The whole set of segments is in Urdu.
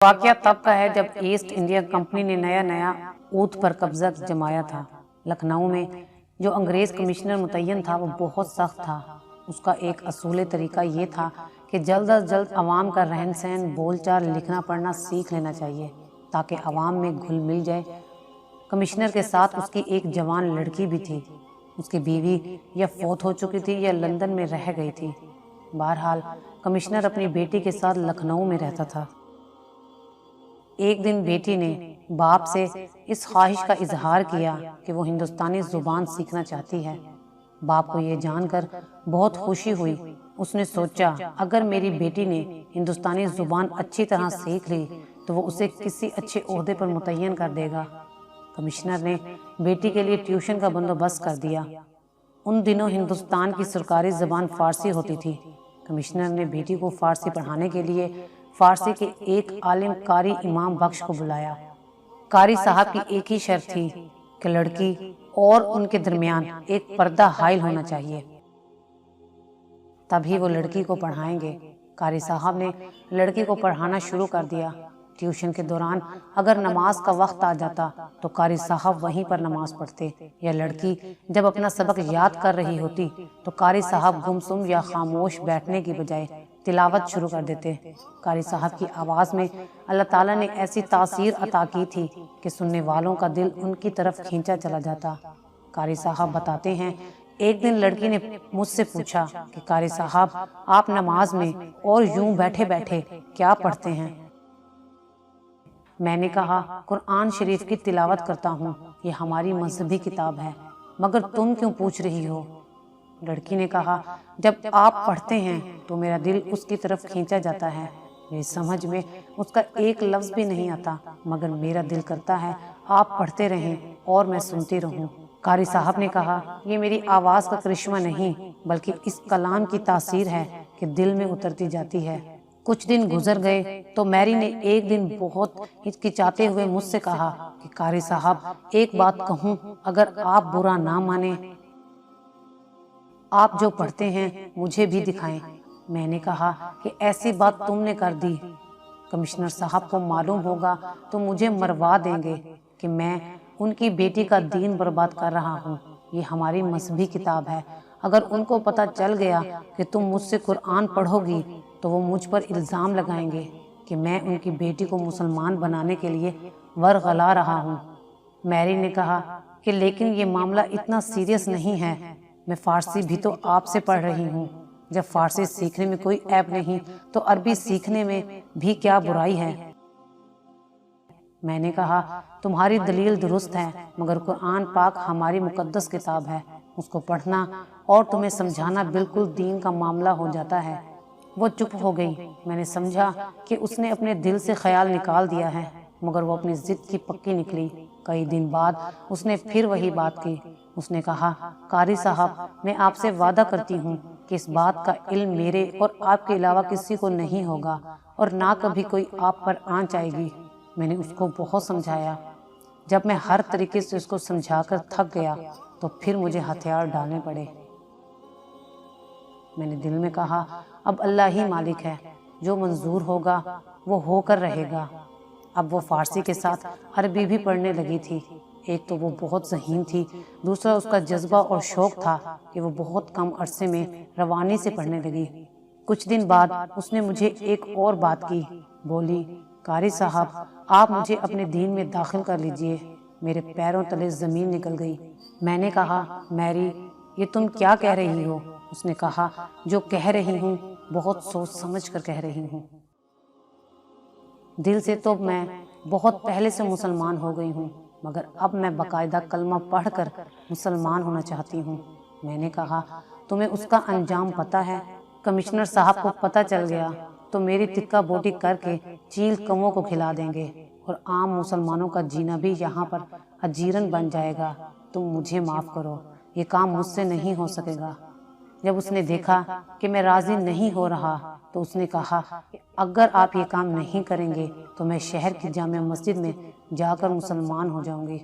واقعہ تب کا ہے جب ایسٹ انڈیا کمپنی نے نیا اودھ پر قبضہ جمایا تھا۔ لکھنؤ میں جو انگریز کمشنر متعین تھا وہ بہت سخت تھا۔ اس کا ایک اصول طریقہ یہ تھا کہ جلد از جلد عوام کا رہن سہن، بول چال، لکھنا پڑھنا سیکھ لینا چاہیے تاکہ عوام میں گھل مل جائے۔ کمشنر کے ساتھ اس کی ایک جوان لڑکی بھی تھی۔ اس کی بیوی یا فوت ہو چکی تھی یا لندن میں رہ گئی تھی۔ بہرحال کمشنر اپنی بیٹی کے ساتھ لکھنؤ میں رہتا تھا۔ ایک دن بیٹی نے باپ سے اس خواہش کا اظہار کیا کہ وہ ہندوستانی زبان سیکھنا چاہتی ہے۔ باپ کو یہ جان کر بہت خوشی ہوئی۔ اس نے سوچا اگر میری بیٹی نے ہندوستانی زبان اچھی طرح سیکھ لی تو وہ اسے کسی اچھے عہدے پر متعین کر دے گا۔ کمشنر نے بیٹی کے لیے ٹیوشن کا بندوبست کر دیا۔ ان دنوں ہندوستان کی سرکاری زبان فارسی ہوتی تھی۔ کمشنر نے بیٹی کو فارسی پڑھانے کے لیے فارسی کے ایک عالم قاری امام بخش کو بلایا۔ قاری صاحب کی ایک ہی شرط تھی کہ لڑکی اور ان کے درمیان ایک پردہ حائل ہونا چاہیے، تبھی وہ لڑکی کو پڑھائیں گے۔ قاری صاحب نے لڑکی کو پڑھانا شروع کر دیا۔ ٹیوشن کے دوران اگر نماز کا وقت آ جاتا تو قاری صاحب وہیں پر نماز پڑھتے، یا لڑکی جب اپنا سبق یاد کر رہی ہوتی تو قاری صاحب گمسم یا خاموش بیٹھنے کی بجائے تلاوت شروع کر دیتے۔ قاری صاحب کی آواز میں اللہ تعالیٰ نے ایسی تاثیر عطا کی تھی کہ سننے والوں کا دل ان کی طرف کھینچا چلا جاتا۔ قاری صاحب بتاتے ہیں ایک دن لڑکی نے مجھ سے پوچھا کہ قاری صاحب آپ نماز میں اور یوں بیٹھے بیٹھے کیا پڑھتے ہیں؟ میں نے کہا قرآن شریف کی تلاوت کرتا ہوں، یہ ہماری مذہبی کتاب ہے، مگر تم کیوں پوچھ رہی ہو؟ لڑکی نے کہا جب آپ پڑھتے ہیں تو میرا دل اس کی طرف کھینچا جاتا ہے، میری سمجھ میں اس کا ایک لفظ بھی نہیں آتا، مگر میرا دل کرتا ہے آپ پڑھتے رہیں اور میں سنتی رہوں۔ قاری صاحب نے کہا یہ میری آواز کا کرشمہ نہیں بلکہ اس کلام کی تاثیر ہے کہ دل میں اترتی جاتی ہے۔ کچھ دن گزر گئے تو میری نے ایک دن بہت ہچکچاتے ہوئے مجھ سے کہا کہ قاری صاحب ایک بات کہوں، اگر آپ برا نہ مانیں، آپ جو پڑھتے ہیں مجھے بھی دکھائیں۔ میں نے کہا کہ ایسی بات تم نے کر دی، کمشنر صاحب کو معلوم ہوگا تو مجھے مروا دیں گے کہ میں ان کی بیٹی کا دین برباد کر رہا ہوں۔ یہ ہماری مذہبی کتاب ہے، اگر ان کو پتہ چل گیا کہ تم مجھ سے قرآن پڑھو گی تو وہ مجھ پر الزام لگائیں گے کہ میں ان کی بیٹی کو مسلمان بنانے کے لیے ورغلا رہا ہوں۔ میری نے کہا کہ لیکن یہ معاملہ اتنا سیریس نہیں ہے، میں فارسی بھی تو آپ سے پڑھ رہی ہوں، جب فارسی سیکھنے میں کوئی عیب نہیں تو عربی سیکھنے میں بھی کیا برائی ہے؟ میں نے کہا تمہاری دلیل درست ہے، مگر قرآن پاک ہماری مقدس کتاب ہے، اس کو پڑھنا اور تمہیں سمجھانا بالکل دین کا معاملہ ہو جاتا ہے۔ وہ چپ ہو گئی۔ میں نے سمجھا کہ اس نے اپنے دل سے خیال نکال دیا ہے، مگر وہ اپنی ضد کی پکی نکلی۔ کئی دن بعد اس نے پھر وہی بات کی۔ اس نے کہا قاری صاحب میں آپ سے وعدہ کرتی ہوں کہ اس بات کا علم میرے اور آپ کے علاوہ کسی کو نہیں ہوگا اور نہ کبھی کوئی آپ پر آنچ آئے گی۔ میں نے اس کو بہت سمجھایا۔ جب میں ہر طریقے سے اس کو سمجھا کر تھک گیا تو پھر مجھے ہتھیار ڈالنے پڑے۔ میں نے دل میں کہا اب اللہ ہی مالک ہے، جو منظور ہوگا وہ ہو کر رہے گا۔ اب وہ فارسی کے ساتھ عربی بھی پڑھنے لگی تھی۔ ایک تو وہ بہت ذہین تھی، دوسرا اس کا جذبہ اور شوق تھا کہ وہ بہت کم عرصے میں روانی سے پڑھنے لگی۔ کچھ دن بعد اس نے مجھے ایک اور بات کی، بولی قاری صاحب آپ مجھے اپنے دین میں داخل کر لیجئے۔ میرے پیروں تلے زمین نکل گئی۔ میں نے کہا میری یہ تم کیا کہہ رہی ہو؟ اس نے کہا جو کہہ رہی ہوں بہت سوچ سمجھ کر کہہ رہی ہوں۔ دل سے تو میں بہت پہلے سے مسلمان ہو گئی ہوں، مگر اب میں باقاعدہ کلمہ پڑھ کر مسلمان ہونا چاہتی ہوں۔ میں نے کہا تمہیں اس کا انجام پتہ ہے؟ کمشنر صاحب کو پتہ چل گیا تو میری تکہ بوٹی کر کے چیل کووں کو کھلا دیں گے اور عام مسلمانوں کا جینا بھی یہاں پر اجیرن بن جائے گا۔ تم مجھے معاف کرو، یہ کام مجھ سے نہیں ہو سکے گا۔ جب اس نے دیکھا کہ میں راضی نہیں ہو رہا تو اس نے کہا کہ اگر آپ یہ کام نہیں کریں گے تو میں شہر کی جامع مسجد میں جا کر مسلمان ہو جاؤں گی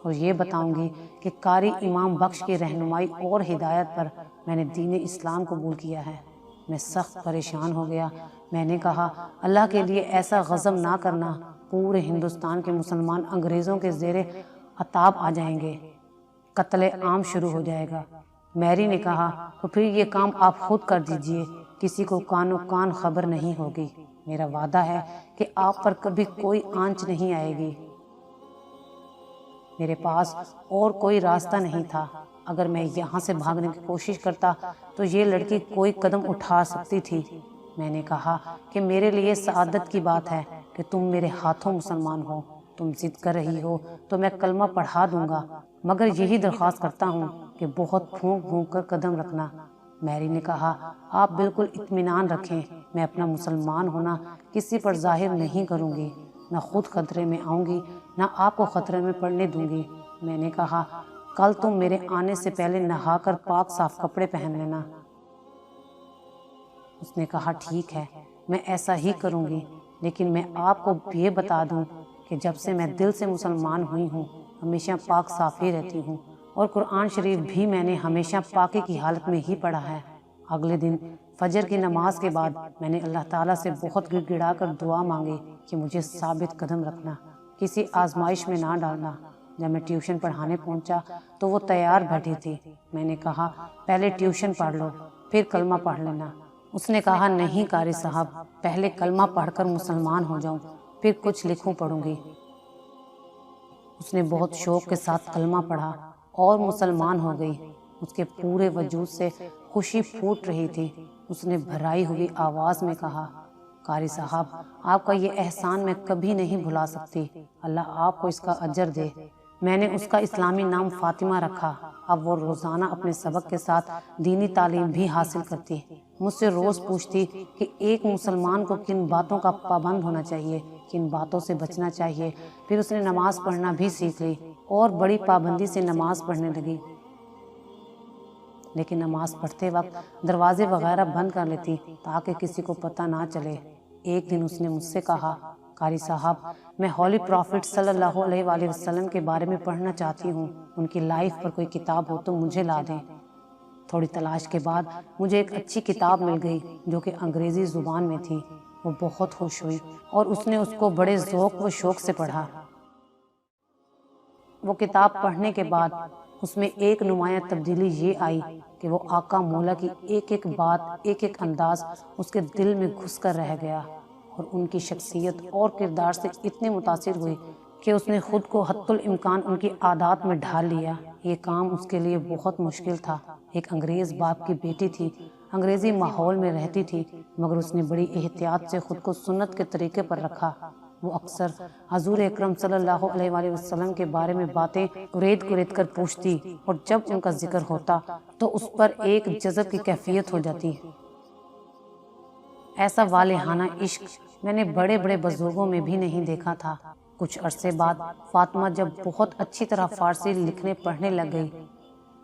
اور یہ بتاؤں گی کہ قاری امام بخش کی رہنمائی اور ہدایت پر میں نے دین اسلام قبول کیا ہے۔ میں سخت پریشان ہو گیا۔ میں نے کہا اللہ کے لیے ایسا غضب نہ کرنا، پورے ہندوستان کے مسلمان انگریزوں کے زیر عتاب آ جائیں گے، قتل عام شروع ہو جائے گا۔ میری نے کہا تو پھر یہ کام آپ خود کر دیجئے، کسی کو کانو کان خبر نہیں ہوگی۔ میرا وعدہ ہے کہ آپ پر کبھی کوئی آنچ نہیں آئے گی۔ میرے پاس اور کوئی راستہ نہیں تھا۔ اگر میں یہاں سے بھاگنے کی کوشش کرتا تو یہ لڑکی کوئی قدم اٹھا سکتی تھی۔ میں نے کہا کہ میرے لیے سعادت کی بات ہے کہ تم میرے ہاتھوں مسلمان ہو۔ تم ضد کر رہی ہو تو میں کلمہ پڑھا دوں گا، مگر یہی درخواست کرتا ہوں کہ بہت پھونک پھونک کر قدم رکھنا۔ میری نے کہا آپ بالکل اطمینان رکھیں، میں اپنا مسلمان ہونا کسی پر ظاہر نہیں کروں گی، نہ خود خطرے میں آؤں گی نہ آپ کو خطرے میں پڑنے دوں گی۔ میں نے کہا کل تم میرے آنے سے پہلے نہا کر پاک صاف کپڑے پہن لینا۔ اس نے کہا ٹھیک ہے، میں ایسا ہی کروں گی، لیکن میں آپ کو یہ بتا دوں کہ جب سے میں دل سے مسلمان ہوئی ہوں ہمیشہ پاک صاف ہی رہتی ہوں، اور قرآن شریف بھی میں نے ہمیشہ پاکی کی حالت میں ہی پڑھا ہے۔ اگلے دن فجر کی نماز کے بعد میں نے اللہ تعالیٰ سے بہت گڑ گڑا کر دعا مانگی کہ مجھے ثابت قدم رکھنا، کسی آزمائش میں نہ ڈالنا۔ جب میں ٹیوشن پڑھانے پہنچا تو وہ تیار بیٹھی تھی۔ میں نے کہا پہلے ٹیوشن پڑھ لو پھر کلمہ پڑھ لینا۔ اس نے کہا نہیں قاری صاحب، پہلے کلمہ پڑھ کر مسلمان ہو جاؤں پھر کچھ لکھوں پڑھوں گی۔ اس نے بہت شوق کے ساتھ کلمہ پڑھا اور مسلمان ہو گئی۔ اس کے پورے وجود سے خوشی پھوٹ رہی تھی۔ اس نے بھرائی ہوئی آواز میں کہا قاری صاحب آپ کا یہ احسان میں کبھی نہیں بھلا سکتی، اللہ آپ کو اس کا اجر دے۔ میں نے اس کا اسلامی نام فاطمہ رکھا۔ اب وہ روزانہ اپنے سبق کے ساتھ دینی تعلیم بھی حاصل کرتی، مجھ سے روز پوچھتی کہ ایک مسلمان کو کن باتوں کا پابند ہونا چاہیے، کن باتوں سے بچنا چاہیے۔ پھر اس نے نماز پڑھنا بھی سیکھ لی اور بڑی پابندی سے نماز پڑھنے لگی، لیکن نماز پڑھتے وقت دروازے وغیرہ بند کر لیتی تاکہ کسی کو پتہ نہ چلے۔ ایک دن اس نے مجھ سے کہا قاری صاحب میں ہولی پروفٹ صلی اللہ علیہ وآلہ وسلم کے بارے میں پڑھنا چاہتی ہوں، ان کی لائف پر کوئی کتاب ہو تو مجھے لا دیں۔ تھوڑی تلاش کے بعد مجھے ایک اچھی کتاب مل گئی جو کہ انگریزی زبان میں تھی۔ وہ بہت خوش ہوئی اور اس نے اس کو بڑے ذوق و شوق سے پڑھا۔ وہ کتاب پڑھنے کے بعد اس میں ایک نمایاں تبدیلی یہ آئی کہ وہ آقا مولا کی ایک ایک بات، ایک ایک انداز اس کے دل میں گھس کر رہ گیا، اور ان کی شخصیت اور کردار سے اتنے متاثر ہوئی کہ اس نے خود کو حتی الامکان ان کی عادات میں ڈھال لیا۔ یہ کام اس کے لیے بہت مشکل تھا۔ ایک انگریز باپ کی بیٹی تھی، انگریزی ماحول میں رہتی تھی، مگر اس نے بڑی احتیاط سے خود کو سنت کے طریقے پر رکھا۔ وہ اکثر حضور اکرم صلی اللہ علیہ وآلہ وسلم کے بارے میں باتیں ارید کرید کر پوچھتی، اور جب ان کا ذکر ہوتا تو اس پر ایک جذب کی کیفیت ہو جاتی۔ ایسا والہانہ عشق میں نے بڑے بڑے بزرگوں میں بھی نہیں دیکھا تھا۔ کچھ عرصے بعد فاطمہ جب بہت اچھی طرح فارسی لکھنے پڑھنے لگ گئی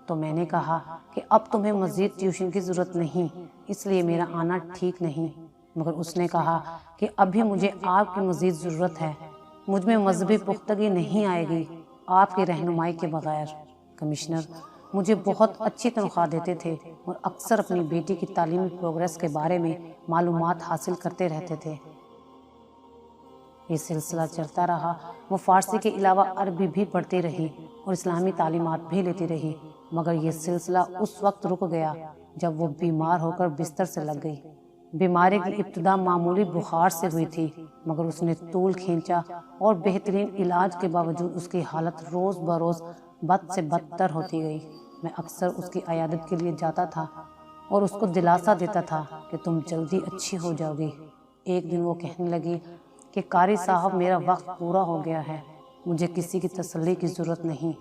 تو میں نے کہا کہ اب تمہیں مزید ٹیوشن کی ضرورت نہیں، اس لیے میرا آنا ٹھیک نہیں، مگر اس نے کہا کہ ابھی مجھے آپ کی مزید ضرورت ہے، مجھ میں مذہبی پختگی نہیں آئے گی آپ کی رہنمائی کے بغیر۔ کمشنر مجھے بہت اچھی تنخواہ دیتے تھے اور اکثر اپنی بیٹی کی تعلیمی پروگریس کے بارے میں معلومات حاصل کرتے رہتے تھے۔ یہ سلسلہ چلتا رہا۔ وہ فارسی کے علاوہ عربی بھی پڑھتی رہی اور اسلامی تعلیمات بھی لیتی رہی، مگر یہ سلسلہ اس وقت رک گیا جب وہ بیمار ہو کر بستر سے لگ گئی۔ بیماری کی ابتدا معمولی بخار سے ہوئی تھی، مگر اس نے طول کھینچا اور بہترین علاج کے باوجود اس کی حالت روز بروز بد سے بدتر ہوتی گئی۔ میں اکثر اس کی عیادت کے لیے جاتا تھا اور اس کو دلاسا دیتا تھا کہ تم جلدی اچھی ہو جاؤ گی۔ ایک دن وہ کہنے لگی کہ قاری صاحب میرا وقت پورا ہو گیا ہے، مجھے کسی کی تسلی کی ضرورت نہیں۔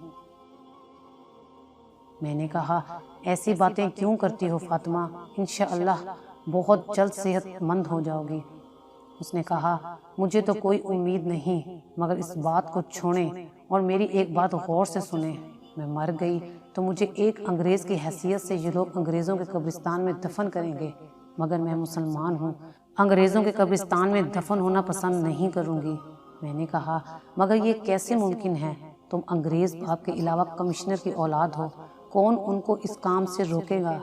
میں نے کہا ایسی باتیں کیوں کرتی ہو فاطمہ، انشاءاللہ بہت جلد صحت مند ہو جاؤ گی۔ اس نے کہا مجھے تو کوئی امید نہیں، مگر اس بات کو چھوڑیں اور میری ایک بات غور سے سنیں۔ میں مر گئی تو مجھے ایک انگریز کی حیثیت سے یہ لوگ انگریزوں کے قبرستان میں دفن کریں گے، مگر میں مسلمان ہوں، انگریزوں کے قبرستان میں دفن ہونا پسند نہیں کروں گی۔ میں نے کہا مگر یہ کیسے ممکن ہے، تم انگریز باپ کے علاوہ کمشنر کی اولاد ہو، کون ان کو اس کام سے روکے گا؟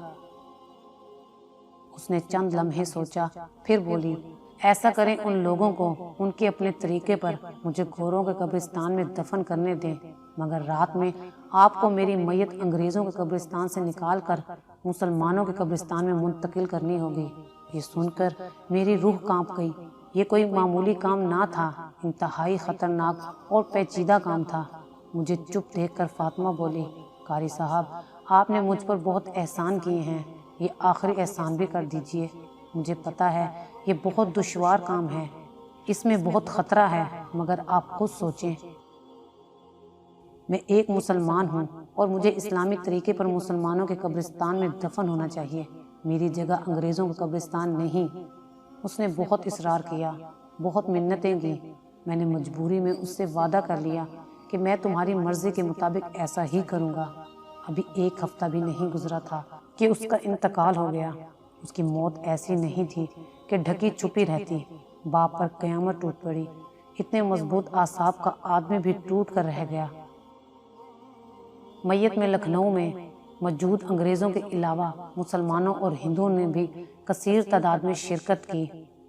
اس نے چند لمحے سوچا، پھر بولی، ایسا کریں ان لوگوں کو ان کے اپنے طریقے پر مجھے گوروں کے قبرستان میں دفن کرنے دیں، مگر رات میں آپ کو میری میت انگریزوں کے قبرستان سے نکال کر مسلمانوں کے قبرستان میں منتقل کرنی ہوگی۔ یہ سن کر میری روح کانپ گئی۔ یہ کوئی معمولی کام نہ تھا، انتہائی خطرناک اور پیچیدہ کام تھا۔ مجھے چپ دیکھ کر فاطمہ بولی، قاری صاحب، آپ نے مجھ پر بہت احسان کیے ہیں، یہ آخری احسان بھی کر دیجئے۔ مجھے پتہ ہے یہ بہت دشوار کام ہے، اس میں بہت خطرہ ہے، مگر آپ خود سوچیں، میں ایک مسلمان ہوں اور مجھے اسلامی طریقے پر مسلمانوں کے قبرستان میں دفن ہونا چاہیے، میری جگہ انگریزوں کا قبرستان نہیں۔ اس نے بہت اصرار کیا، بہت منتیں کی۔ میں نے مجبوری میں اس سے وعدہ کر لیا کہ میں تمہاری مرضی کے مطابق ایسا ہی کروں گا۔ ابھی ایک ہفتہ بھی نہیں گزرا تھا کہ اس کا انتقال ہو گیا۔ اس کی موت ایسی نہیں تھی کہ ڈھکی چھپی رہتی۔ باپ پر قیامت ٹوٹ پڑی۔ اتنے مضبوط اعصاب کا آدمی بھی ٹوٹ کر رہ گیا۔ میت میں لکھنؤ میں موجود انگریزوں کے علاوہ مسلمانوں اور ہندوؤں نے بھی کثیر تعداد میں شرکت کی۔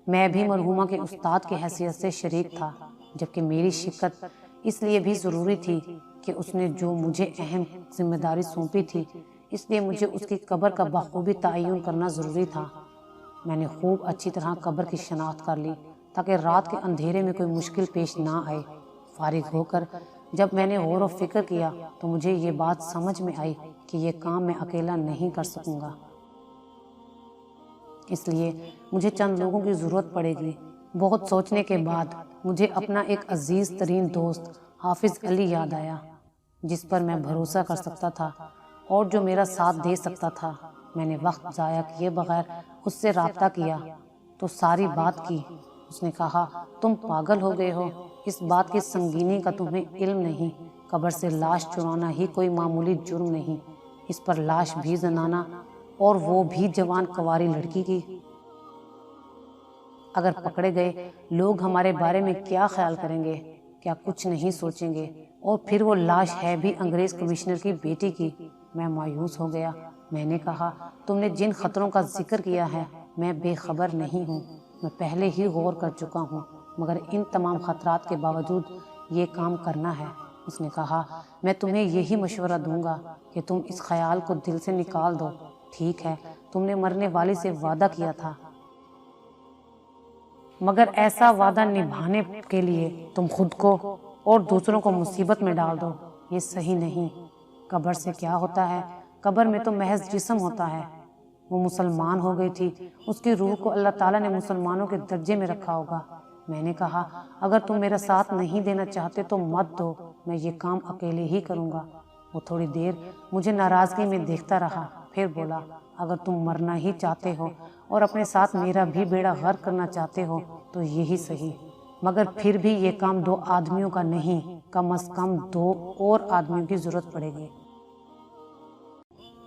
میں بھی مرحومہ کے استاد کی حیثیت سے شریک تھا، جبکہ میری شرکت اس لیے بھی ضروری تھی کہ اس نے جو مجھے اہم ذمہ داری سونپی تھی، اس لیے مجھے اس کی قبر کا بخوبی تعین کرنا ضروری تھا۔ میں نے خوب اچھی طرح قبر کی شناخت کر لی تاکہ رات کے اندھیرے میں کوئی مشکل پیش نہ آئے۔ فارغ ہو کر جب میں نے غور و فکر کیا تو مجھے یہ بات سمجھ میں آئی کہ یہ کام میں اکیلا نہیں کر سکوں گا، اس لیے مجھے چند لوگوں کی ضرورت پڑے گی۔ بہت سوچنے کے بعد مجھے اپنا ایک عزیز ترین دوست حافظ علی یاد آیا، جس پر میں بھروسہ کر سکتا تھا اور جو میرا ساتھ دے سکتا تھا۔ میں نے وقت ضائع کیے بغیر اس سے رابطہ کیا تو ساری بات کی۔ اس نے کہا، تم پاگل ہو گئے ہو، اس بات کی سنگینی کا تمہیں علم نہیں۔ قبر سے لاش چرانا ہی کوئی معمولی جرم نہیں، اس پر لاش بھی زنانہ اور وہ بھی جوان کنواری لڑکی کی۔ اگر پکڑے گئے لوگ ہمارے بارے میں کیا خیال کریں گے؟ کیا کچھ نہیں سوچیں گے؟ اور پھر وہ لاش ہے بھی انگریز کمشنر کی بیٹی کی۔ میں مایوس ہو گیا۔ میں نے کہا، تم نے جن خطروں کا ذکر کیا ہے میں بے خبر نہیں ہوں، میں پہلے ہی غور کر چکا ہوں، مگر ان تمام خطرات کے باوجود یہ کام کرنا ہے۔ اس نے کہا، میں تمہیں یہی مشورہ دوں گا کہ تم اس خیال کو دل سے نکال دو۔ ٹھیک ہے، تم نے مرنے والی سے وعدہ کیا تھا، مگر ایسا وعدہ نبھانے کے لیے تم خود کو اور دوسروں کو مصیبت میں ڈال دو، یہ صحیح نہیں۔ قبر سے کیا ہوتا ہے؟ قبر میں تو محض جسم ہوتا ہے۔ وہ مسلمان ہو گئی تھی، اس کی روح کو اللہ تعالیٰ نے مسلمانوں کے درجے میں رکھا ہوگا۔ میں نے کہا، اگر تم میرا ساتھ نہیں دینا چاہتے تو مت دو، میں یہ کام اکیلے ہی کروں گا۔ وہ تھوڑی دیر مجھے ناراضگی میں دیکھتا رہا، پھر بولا، اگر تم مرنا ہی چاہتے ہو اور اپنے ساتھ میرا بھی بیڑا غرق کرنا چاہتے ہو تو یہی صحیح، مگر پھر بھی یہ کام 2 آدمیوں کا نہیں، کم از کم 2 اور آدمیوں کی ضرورت پڑے گی۔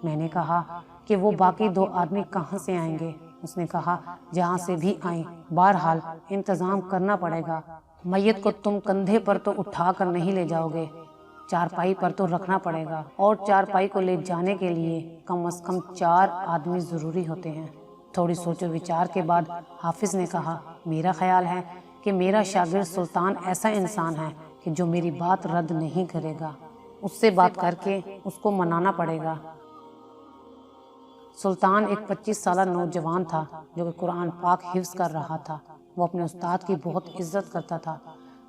میں نے کہا کہ وہ باقی 2 آدمی کہاں سے آئیں گے؟ اس نے کہا، جہاں سے بھی آئیں، بہرحال انتظام کرنا پڑے گا۔ میت کو تم کندھے پر تو اٹھا کر نہیں لے جاؤ گے، چارپائی پر تو رکھنا پڑے گا، اور چارپائی کو لے جانے کے لیے کم از کم 4 آدمی ضروری ہوتے ہیں۔ تھوڑی سوچ و وچار کے بعد حافظ نے کہا، میرا خیال ہے کہ میرا شاگرد سلطان ایسا انسان ہے کہ جو میری بات رد نہیں کرے گا، اس سے بات کر کے اس کو منانا پڑے گا۔ سلطان ایک 25 سالہ نوجوان تھا جو کہ قرآن پاک حفظ کر رہا تھا۔ وہ اپنے استاد کی بہت عزت کرتا تھا۔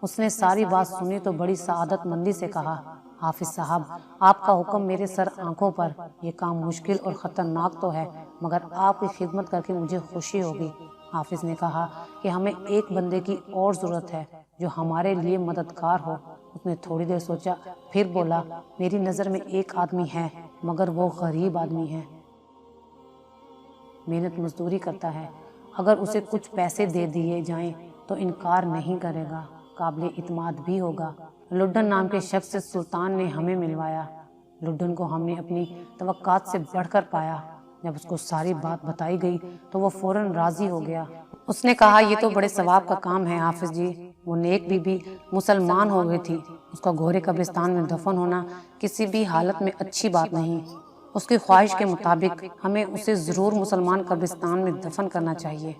اس نے ساری بات سنی تو بڑی سعادت مندی سے کہا، حافظ صاحب، آپ کا حکم میرے سر آنکھوں پر، یہ کام مشکل اور خطرناک تو ہے، مگر آپ کی خدمت کر کے مجھے خوشی ہوگی۔ حافظ نے کہا کہ ہمیں ایک بندے کی اور ضرورت ہے جو ہمارے لیے مددگار ہو۔ اس نے تھوڑی دیر سوچا، پھر بولا، میری نظر میں ایک آدمی ہے، مگر وہ غریب آدمی ہے، محنت مزدوری کرتا ہے، اگر اسے کچھ پیسے دے دیے جائیں تو انکار نہیں کرے گا، قابل اعتماد بھی ہوگا۔ لڈن نام کے شخص سے سلطان نے ہمیں ملوایا۔ لڈن کو ہم نے اپنی توقعات سے بڑھ کر پایا۔ جب اس کو ساری بات بتائی گئی تو وہ فوراً راضی ہو گیا۔ اس نے کہا، یہ تو بڑے ثواب کا کام ہے حافظ جی۔ وہ نیک بی بی مسلمان ہو گئی تھی، اس کا گھورے قبرستان میں دفن ہونا کسی بھی حالت میں اچھی بات نہیں۔ اس کی خواہش کے مطابق ہمیں اسے ضرور مسلمان قبرستان میں دفن کرنا چاہیے۔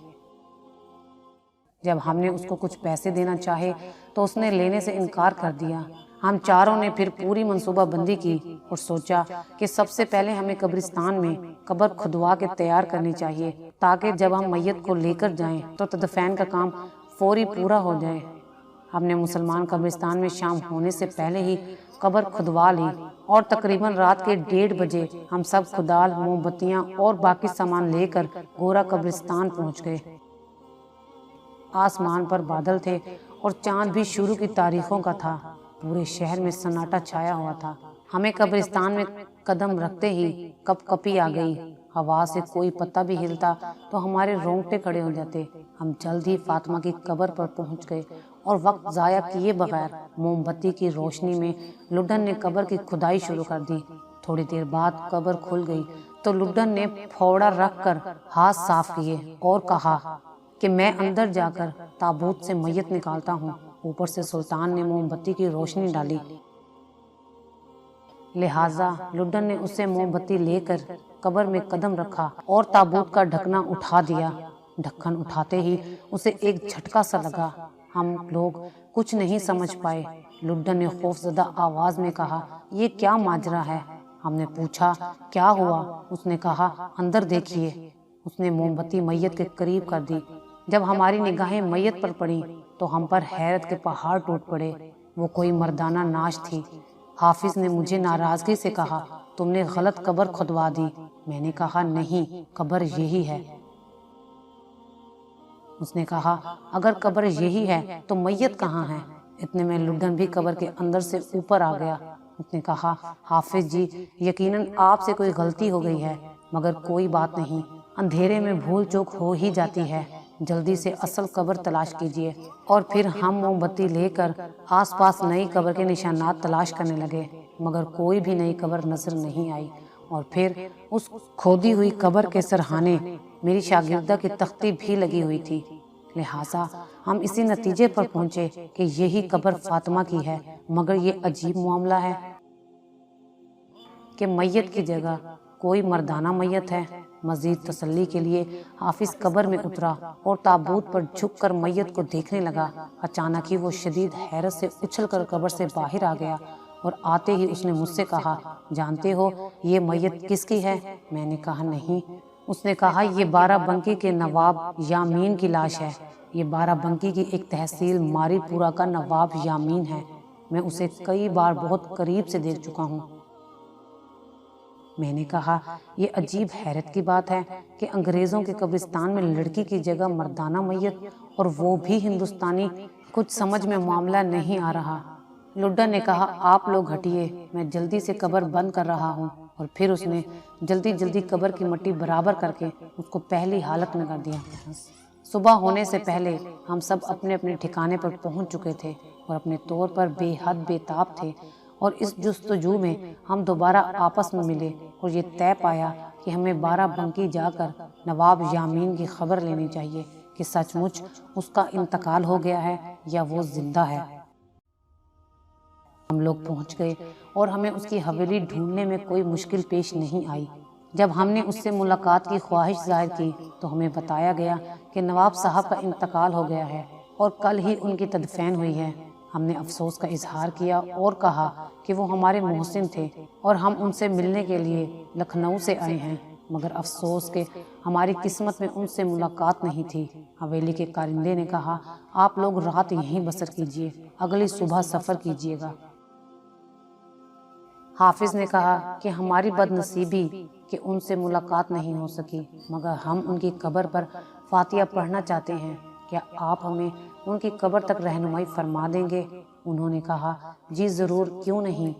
جب ہم نے اس کو کچھ پیسے دینا چاہے تو اس نے لینے سے انکار کر دیا۔ ہم چاروں نے پھر پوری منصوبہ بندی کی اور سوچا کہ سب سے پہلے ہمیں قبرستان میں قبر کھدوا کے تیار کرنی چاہیے تاکہ جب ہم میت کو لے کر جائیں تو تدفین کا کام فوری پورا ہو جائے۔ ہم نے مسلمان قبرستان میں شام ہونے سے پہلے ہی قبر کھدوا لی اور تقریباً رات کے 1:30 بجے ہم سب کدال، موم بتیاں اور باقی سامان لے کر گورا قبرستان پہنچ گئے۔ آسمان پر بادل تھے اور چاند بھی شروع کی تاریخوں کا تھا۔ پورے شہر میں سناٹا چھایا ہوا تھا۔ ہمیں قبرستان میں قدم رکھتے ہی کپ کپی آ گئی۔ ہوا سے کوئی پتا بھی ہلتا تو ہمارے رونگٹے کھڑے ہو جاتے۔ ہم جلد ہی فاطمہ کی قبر پر پہنچ گئے اور وقت ضائع کیے بغیر موم بتی کی روشنی میں لڈن نے قبر کی کھدائی شروع کر دی۔ تھوڑی دیر بعد قبر کھل گئی تو لڈن نے پھوڑا رکھ کر ہاتھ صاف کیے اور کہا کہ میں اندر جا کر تابوت سے میت نکالتا ہوں۔ اوپر سے سلطان نے موم بتی کی روشنی ڈالی، لہٰذا لڈن نے اسے موم بتی لے کر قبر میں قدم رکھا اور تابوت کا ڈھکنا اٹھا دیا۔ ڈھکن اٹھاتے ہی اسے ایک جھٹکا سا لگا۔ ہم لوگ کچھ نہیں سمجھ پائے۔ لڈن نے خوف زدہ آواز میں کہا، یہ کیا ماجرا ہے؟ ہم نے پوچھا کیا ہوا؟ اس نے کہا اندر دیکھیے۔ اس نے موم بتی میت کے قریب کر دی۔ جب ہماری نگاہیں میت پر پڑیں تو ہم پر حیرت کے پہاڑ ٹوٹ پڑے۔ وہ کوئی مردانہ ناش تھی۔ حافظ نے مجھے ناراضگی سے کہا، تم نے غلط قبر کھدوا دی۔ میں نے کہا نہیں، قبر یہی ہے۔ اس نے کہا اگر قبر یہی ہے تو میت کہاں ہے؟ اتنے میں لڈن بھی قبر کے اندر سے اوپر آ گیا۔ اس نے کہا حافظ جی، یقیناً آپ سے کوئی غلطی ہو گئی ہے، مگر کوئی بات نہیں، اندھیرے میں بھول چوک ہو ہی جاتی ہے۔ جلدی سے اصل قبر تلاش کیجیے۔ اور پھر ہم موم بتی لے کر آس پاس نئی قبر کے نشانات تلاش کرنے لگے، مگر کوئی بھی نئی قبر نظر نہیں آئی۔ اور پھر اس کھودی ہوئی قبر کے سرہانے میری شاگردہ کی تختی بھی لگی ہوئی تھی۔ لہٰذا ہم اسی نتیجے پر پہنچے کہ یہی قبر فاطمہ کی ہے۔ مگر یہ عجیب معاملہ ہے کہ میت کی جگہ کوئی مردانہ میت ہے۔ مزید تسلی کے لیے حافظ قبر میں اترا اور تابوت پر جھک کر میت کو دیکھنے لگا۔ اچانک ہی وہ شدید حیرت سے اچھل کر قبر سے باہر آ گیا اور آتے ہی اس نے مجھ سے کہا، جانتے ہو یہ میت کس کی ہے؟ میں نے کہا نہیں۔ اس نے کہا یہ 12 بنکی کے نواب یامین کی لاش ہے۔ یہ 12 بنکی کی ایک تحصیل ماری پورہ کا نواب یامین ہے۔ میں اسے کئی بار بہت قریب سے دیکھ چکا ہوں۔ میں نے کہا یہ عجیب حیرت کی بات ہے کہ انگریزوں کے قبرستان میں لڑکی کی جگہ مردانہ میت، اور وہ بھی ہندوستانی۔ کچھ سمجھ میں معاملہ نہیں آ رہا۔ لڈن نے کہا آپ لوگ ہٹیے، میں جلدی سے قبر بند کر رہا ہوں۔ اور پھر اس نے جلدی قبر کی مٹی برابر کر کے اس کو پہلی حالت میں کر دیا۔ صبح ہونے سے پہلے ہم سب اپنے اپنے ٹھکانے پر پہنچ چکے تھے اور اپنے طور پر بے حد بے تاب تھے، اور اس جستجو میں ہم دوبارہ آپس میں ملے اور یہ طے پایا کہ ہمیں 12 بنکی جا کر نواب یامین کی خبر لینی چاہیے کہ سچ مچ اس کا انتقال ہو گیا ہے یا وہ زندہ ہے۔ ہم لوگ پہنچ گئے اور ہمیں اس کی حویلی ڈھونڈنے میں کوئی مشکل پیش نہیں آئی۔ جب ہم نے اس سے ملاقات کی خواہش ظاہر کی تو ہمیں بتایا گیا کہ نواب صاحب کا انتقال ہو گیا ہے اور کل ہی ان کی تدفین ہوئی ہے۔ ہم نے افسوس کا اظہار کیا اور کہا کہ وہ ہمارے محسن تھے اور ہم ان سے ملنے کے لیے لکھنؤ سے آئے ہیں، مگر افسوس کہ ہماری قسمت میں ان سے ملاقات نہیں تھی۔ حویلی کے کارندے نے کہا آپ لوگ رات یہیں بسر کیجیے، اگلی صبح سفر کیجیے گا۔ حافظ نے کہا کہ ہماری بد نصیبی کہ ان سے ملاقات نہیں ہو سکی، مگر ہم ان کی قبر پر فاتحہ پڑھنا چاہتے ہیں، کیا آپ ہمیں ان کی قبر تک رہنمائی فرما دیں گے؟ انہوں نے کہا جی ضرور، کیوں نہیں۔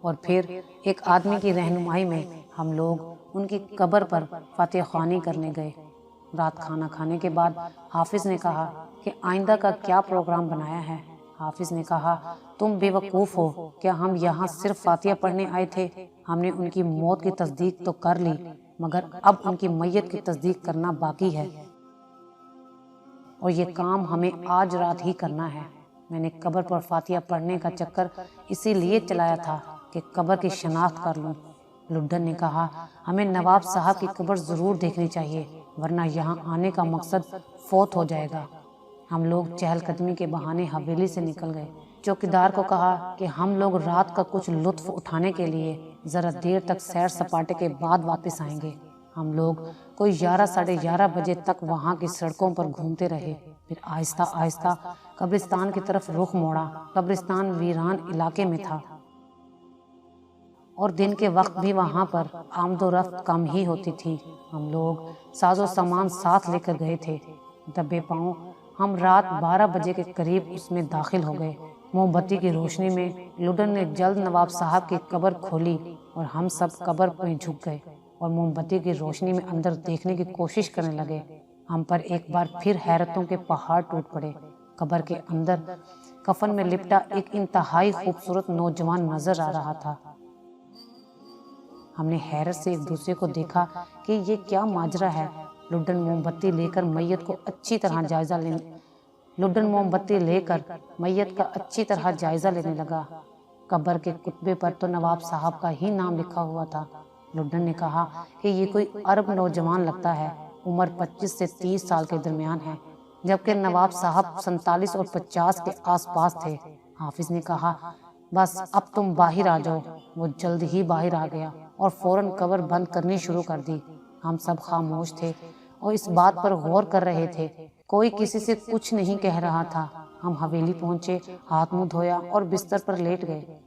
اور پھر ایک آدمی کی رہنمائی میں ہم لوگ ان کی قبر پر فاتحہ خوانی کرنے گئے۔ رات کھانا کھانے کے بعد حافظ نے کہا کہ آئندہ کا کیا پروگرام بنایا ہے؟ حافظ نے کہا تم بے وقوف ہو، کیا ہم یہاں صرف فاتحہ پڑھنے آئے تھے؟ ہم نے ان کی موت کی تصدیق تو کر لی، مگر اب ان کی میت کی تصدیق کرنا باقی ہے، اور یہ کام ہمیں آج رات ہی کرنا ہے۔ میں نے قبر پر فاتحہ پڑھنے کا چکر اسی لیے چلایا تھا کہ قبر کی شناخت کر لوں۔ لڈن نے کہا ہمیں نواب صاحب کی قبر ضرور دیکھنی چاہیے ورنہ یہاں آنے کا مقصد فوت ہو جائے گا۔ ہم لوگ چہل قدمی کے بہانے حویلی سے نکل گئے۔ چوکیدار کو کہا کہ ہم لوگ رات کا کچھ لطف اٹھانے کے لیے ذرا دیر تک سیر سپاٹے کے بعد واپس آئیں گے۔ ہم لوگ کوئی 11 بجے تک وہاں کی سڑکوں پر گھومتے رہے، پھر آہستہ آہستہ قبرستان کی طرف رخ موڑا۔ قبرستان ویران علاقے میں تھا اور دن کے وقت بھی وہاں پر آمد و رفت کم ہی ہوتی تھی۔ ہم لوگ ساز و سامان ساتھ لے کر گئے تھے۔ دبے پاؤں ہم رات 12 بجے کے قریب اس میں داخل ہو گئے۔ موم بتی کی روشنی میں لڈن نے جلد نواب صاحب کی قبر کھولی اور ہم سب قبر میں جھک گئے اور موم بتی کی روشنی میں اندر دیکھنے کی کوشش کرنے لگے۔ ہم پر ایک بار پھر حیرتوں کے پہاڑ ٹوٹ پڑے۔ قبر کے اندر کفن میں لپٹا ایک انتہائی خوبصورت نوجوان نظر آ رہا تھا۔ ہم نے حیرت سے ایک دوسرے کو دیکھا کہ یہ کیا ماجرا ہے۔ لڈن موم بتی لے کر میت کا اچھی طرح جائزہ لینے لگا۔ قبر کے کتبے پر تو نواب صاحب کا ہی نام لکھا ہوا تھا۔ لڈن نے کہا کہ یہ کوئی عرب نوجوان لگتا ہے، عمر 25 سے 30 سال کے درمیان ہے، جبکہ نواب صاحب 47 اور 50 کے آس پاس تھے۔ حافظ نے کہا بس اب تم باہر آ جاؤ۔ وہ جلد ہی باہر آ گیا اور فوراً قبر بند کرنی شروع کر دی۔ ہم سب خاموش تھے اور اس بات پر غور کر رہے تھے، کوئی کسی سے کچھ نہیں کہہ رہا تھا۔ ہم حویلی پہنچے، ہاتھ منہ دھویا اور بستر پر لیٹ گئے۔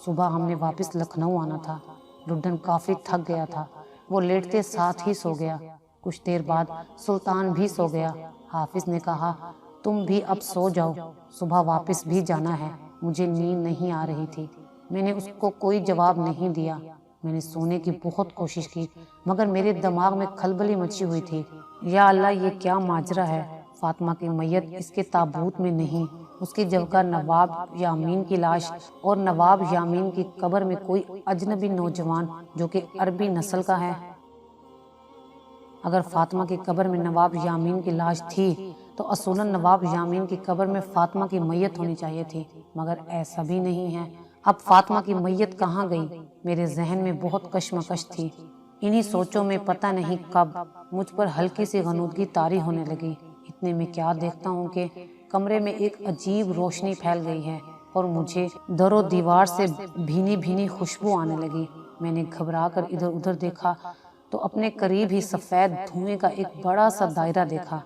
صبح ہم نے واپس لکھنؤ آنا تھا۔ لڈن کافی تھک گیا تھا، وہ لیٹتے ساتھ ہی سو گیا۔ کچھ دیر بعد سلطان بھی سو گیا۔ حافظ نے کہا تم بھی اب سو جاؤ، صبح واپس بھی جانا ہے۔ مجھے نیند نہیں آ رہی تھی، میں نے اس کو کوئی جواب نہیں دیا۔ میں نے سونے کی بہت کوشش کی مگر میرے دماغ میں کھلبلی مچی ہوئی تھی۔ یا اللہ، یہ کیا ماجرا ہے؟ فاطمہ کی میت اس کے تابوت میں نہیں، اس کی جگہ نواب یامین کی لاش، اور نواب یامین کی قبر میں کوئی اجنبی نوجوان جو کہ عربی نسل کا ہے۔ اگر فاطمہ کی قبر میں نواب یامین کی لاش تھی تو اصولاً نواب یامین کی قبر میں فاطمہ کی میت ہونی چاہیے تھی، مگر ایسا بھی نہیں ہے۔ اب فاطمہ کی میت کہاں گئی؟ میرے ذہن میں بہت کشمکش تھی۔ انہی سوچوں میں پتہ نہیں کب مجھ پر ہلکی سی غنودگی طاری ہونے لگی۔ اتنے میں کیا دیکھتا ہوں کہ کمرے میں ایک عجیب روشنی پھیل گئی ہے اور مجھے در و دیوار سے بھینی بھینی خوشبو آنے لگی۔ میں نے گھبرا کر ادھر ادھر دیکھا تو اپنے قریب ہی سفید دھوئیں کا ایک بڑا سا دائرہ دیکھا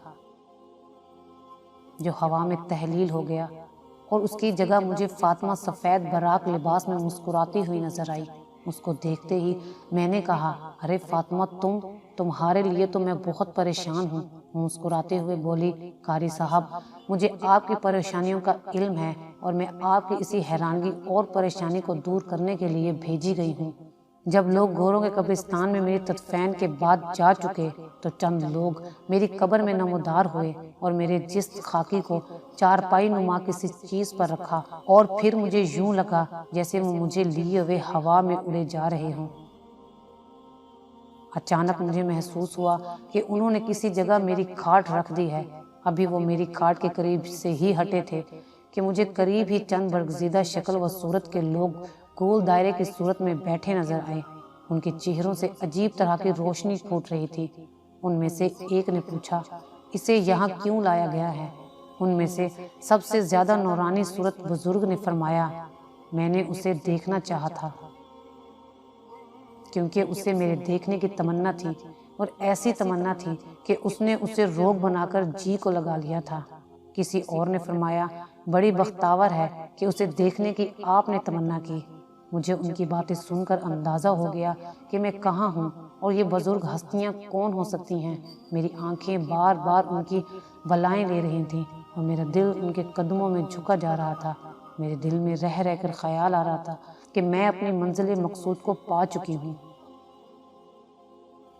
جو ہوا میں تحلیل ہو گیا، اور اس کی جگہ مجھے فاطمہ سفید براق لباس میں مسکراتی ہوئی نظر آئی۔ اس کو دیکھتے ہی میں نے کہا ارے فاطمہ، تمہارے لیے تو میں بہت پریشان ہوں۔ مسکراتے ہوئے بولی قاری صاحب، مجھے آپ کی پریشانیوں کا علم ہے اور میں آپ کی اسی حیرانگی اور پریشانی کو دور کرنے کے لیے بھیجی گئی ہوں۔ جب لوگ گوروں کے قبرستان میں میری تدفین کے بعد جا چکے تو چند لوگ میری قبر میں نمودار ہوئے اور میرے جسم خاکی کو چارپائی نما کسی چیز پر رکھا، اور پھر مجھے یوں لگا جیسے وہ مجھے لیے ہوئے ہوا میں اڑے جا رہے ہوں۔ اچانک مجھے محسوس ہوا کہ انہوں نے کسی جگہ میری کھاٹ رکھ دی ہے۔ ابھی وہ میری کھاٹ کے قریب سے ہی ہٹے تھے کہ مجھے قریب ہی چند برگزیدہ شکل و صورت کے لوگ گول دائرے کی صورت میں بیٹھے نظر آئے۔ ان کے چہروں سے عجیب طرح کی روشنی پھوٹ رہی تھی۔ ان میں سے ایک نے پوچھا اسے یہاں کیوں لایا گیا ہے؟ ان میں سے سب سے زیادہ نورانی صورت بزرگ نے فرمایا میں نے اسے دیکھنا چاہا تھا کیونکہ اسے میرے دیکھنے کی تمنا تھی، اور ایسی تمنا تھی کہ اس نے اسے روگ بنا کر جی کو لگا لیا تھا۔ کسی اور نے فرمایا بڑی بختاور ہے کہ اسے دیکھنے کی آپ نے تمنا کی۔ مجھے ان کی باتیں سن کر اندازہ ہو گیا کہ میں کہاں ہوں اور یہ بزرگ ہستیاں کون ہو سکتی ہیں۔ میری آنکھیں بار بار ان کی بلائیں لے رہی تھیں اور میرا دل ان کے قدموں میں جھکا جا رہا تھا۔ میرے دل میں رہ رہ کر خیال آ رہا تھا کہ میں اپنی منزل مقصود کو پا چکی ہوں۔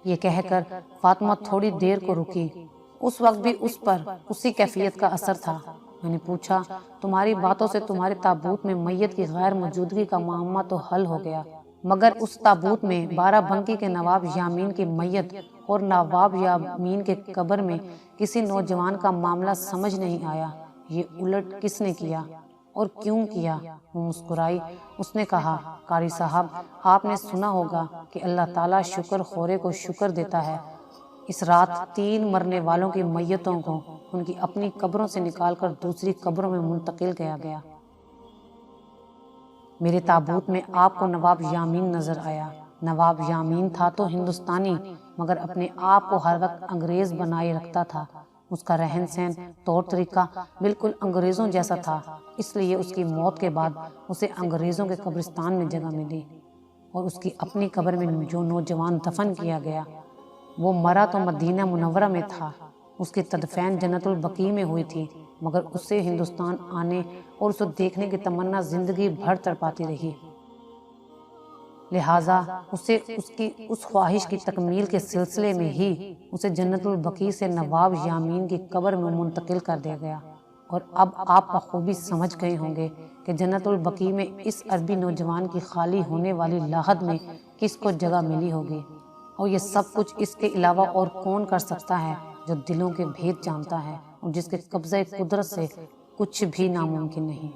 یہ کہہ کر فاطمہ تھوڑی دیر کو رکی۔ اس وقت بھی اس پر اسی کیفیت کا اثر تھا۔ میں نے پوچھا تمہاری باتوں سے تمہارے تابوت میں میت کی غیر موجودگی کا معمہ تو حل ہو گیا، مگر اس تابوت میں بارہ بنکی کے نواب یامین کی میت اور نواب یامین کے قبر میں کسی نوجوان کا معاملہ سمجھ نہیں آیا۔ یہ الٹ کس نے کیا؟ اور کیوں کیا؟ وہ مسکرائی۔ اس نے کہا، قاری صاحب، آپ نے سنا ہوگا کہ اللہ تعالیٰ شکر خورے کو شکر دیتا ہے۔ اس رات 3 مرنے والوں کی میتوں کو ان کی اپنی قبروں سے نکال کر دوسری قبروں میں منتقل کیا گیا۔ میرے تابوت میں آپ کو نواب یامین نظر آیا۔ نواب یامین تھا تو ہندوستانی، مگر اپنے آپ کو ہر وقت انگریز بنائے رکھتا تھا۔ اس کا رہن سہن، طور طریقہ بالکل انگریزوں جیسا تھا، اس لیے اس کی موت کے بعد اسے انگریزوں کے قبرستان میں جگہ ملی، اور اس کی اپنی قبر میں جو نوجوان دفن کیا گیا وہ مرا تو مدینہ منورہ میں تھا۔ اس کی تدفین جنت البقیع میں ہوئی تھی، مگر اسے ہندوستان آنے اور اسے دیکھنے کی تمنا زندگی بھر تڑپاتی رہی، لہٰذا اسے اس کی اس خواہش کی تکمیل کے سلسلے میں ہی اسے جنت البقیع سے نواب یامین کی قبر میں منتقل کر دیا گیا۔ اور اب آپ بخوبی سمجھ گئے ہوں گے کہ جنت البقیع میں اس عربی نوجوان کی خالی ہونے والی لاحد میں کس کو جگہ ملی ہوگی، اور یہ سب کچھ اس کے علاوہ اور کون کر سکتا ہے جو دلوں کے بھید جانتا ہے اور جس کے قبضہ قدرت سے کچھ بھی ناممکن نہیں۔